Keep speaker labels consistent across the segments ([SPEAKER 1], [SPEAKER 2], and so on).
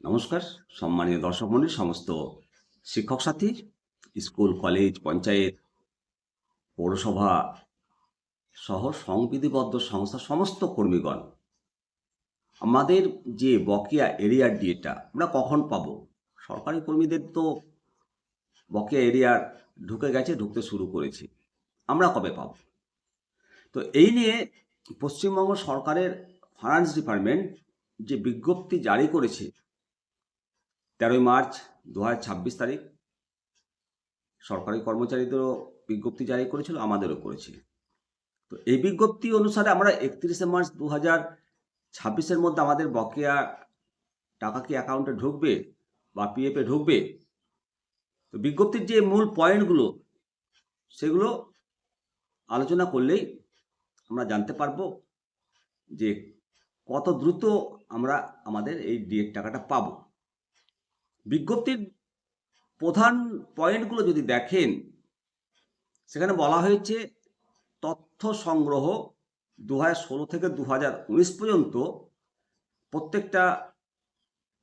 [SPEAKER 1] নমস্কার সম্মানীয় দর্শক মণ্ডলী, সমস্ত শিক্ষক সাথী, স্কুল, কলেজ, পঞ্চায়েত, পৌরসভা সহ সংবিধিবদ্ধ সংস্থার সমস্ত কর্মীগণ, আমাদের যে বকেয়া এরিয়ার ডিএটা আমরা কখন পাবো? সরকারি কর্মীদের তো বকেয়া এরিয়ার ঢুকতে শুরু করেছে, আমরা কবে পাবো? তো এই নিয়ে পশ্চিমবঙ্গ সরকারের ফাইন্যান্স ডিপার্টমেন্ট যে বিজ্ঞপ্তি জারি করেছে 13 মার্চ 2026 তারিখ, সরকারি কর্মচারীদেরও বিজ্ঞপ্তি জারি করেছিল, আমাদেরও করেছে। তো এই বিজ্ঞপ্তি অনুসারে আমরা 31শে মার্চ 2026-এর মধ্যে আমাদের বকেয়া টাকা কি অ্যাকাউন্টে ঢুকবে বা পিএফে ঢুকবে? তো বিজ্ঞপ্তির যে মূল পয়েন্টগুলো সেগুলো আলোচনা করলেই আমরা জানতে পারবো যে কত দ্রুত আমরা আমাদের এই ডিএর টাকাটা পাব। বিজ্ঞপ্তির প্রধান পয়েন্টগুলো যদি দেখেন, সেখানে বলা হয়েছে তথ্য সংগ্রহ 2016 থেকে 2019 পর্যন্ত প্রত্যেকটা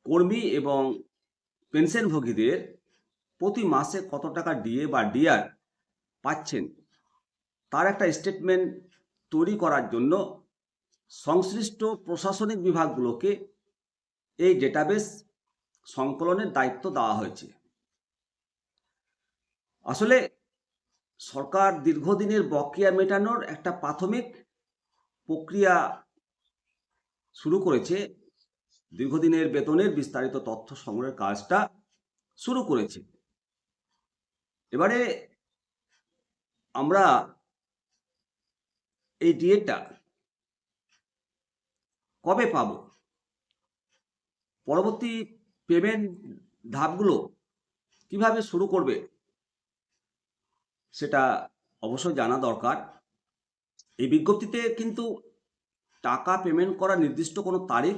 [SPEAKER 1] কর্মী এবং পেনশনভোগীদের প্রতি মাসে কত টাকা ডিএ বা ডিআর পাচ্ছেন তার একটা স্টেটমেন্ট তৈরি করার জন্য সংশ্লিষ্ট প্রশাসনিক বিভাগগুলোকে এই ডেটাবেস সংকলনের দায়িত্ব দেওয়া হয়েছে। আসলে সরকার দীর্ঘদিনের বকেয়া মেটানোর একটা প্রাথমিক প্রক্রিয়া শুরু করেছে, দীর্ঘদিনের বেতনের বিস্তারিত তথ্য সংগ্রহের কাজটা শুরু করেছে। এবারে আমরা এই ডিএটা কবে পাব, পরবর্তী পেমেন্ট ধাপগুলো কিভাবে শুরু করবে, সেটা অবশ্যই জানা দরকার। এই বিজ্ঞপ্তিতে কিন্তু টাকা পেমেন্ট করার নির্দিষ্ট কোনো তারিখ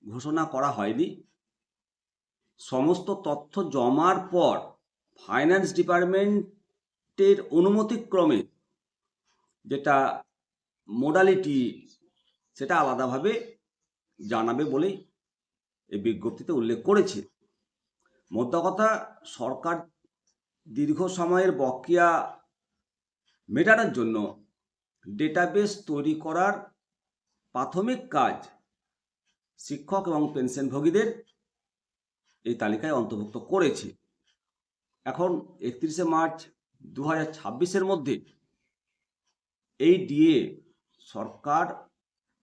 [SPEAKER 1] ঘোষণা করা হয়নি। সমস্ত তথ্য জমার পর ফাইন্যান্স ডিপার্টমেন্টের অনুমতিক্রমে যেটা মোডালিটি সেটা আলাদাভাবে জানাবে বলেই এই বিজ্ঞপ্তিতে উল্লেখ করেছে। মোদ্দা কথা, সরকার দীর্ঘ সময়ের বকেয়া মেটানোর জন্য ডেটাবেস তৈরি করার প্রাথমিক কাজ শিক্ষক এবং পেনশনভোগীদের এই তালিকায় অন্তর্ভুক্ত করেছে। এখন 31শে মার্চ 2026-এর মধ্যে এই ডিএ সরকার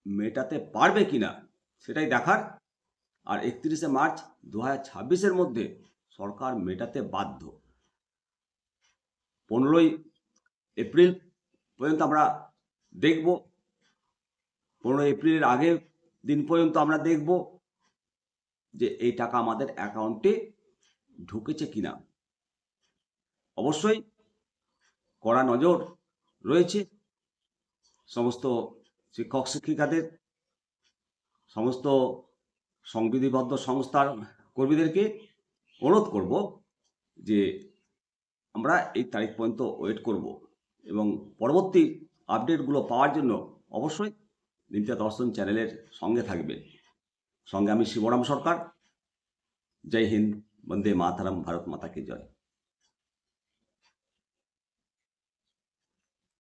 [SPEAKER 1] মেটাতে পারবে কিনা সেটাই দেখার। আর 31শে মার্চ 2026-এর মধ্যে সরকার মেটাতে বাধ্য। 15ই এপ্রিল পর্যন্ত আমরা দেখব, 15 এপ্রিলের আগের দিন পর্যন্ত আমরা দেখব যে এই টাকা আমাদের অ্যাকাউন্টে ঢুকেছে কিনা। অবশ্যই কড়া নজর রয়েছে সমস্ত শিক্ষক শিক্ষিকাদের, সমস্ত সংবিধিবদ্ধ সংস্থার কর্মীদেরকে অনুরোধ করব যে আমরা এই তারিখ পর্যন্ত ওয়েট করব এবং পরবর্তী আপডেটগুলো পাওয়ার জন্য অবশ্যই নিত্যা দর্শন চ্যানেলের সঙ্গে থাকবেন। সঙ্গে আমি শিবরাম সরকার। জয় হিন্দ, বন্দে মাতরম, ভারত মাতা কি জয়।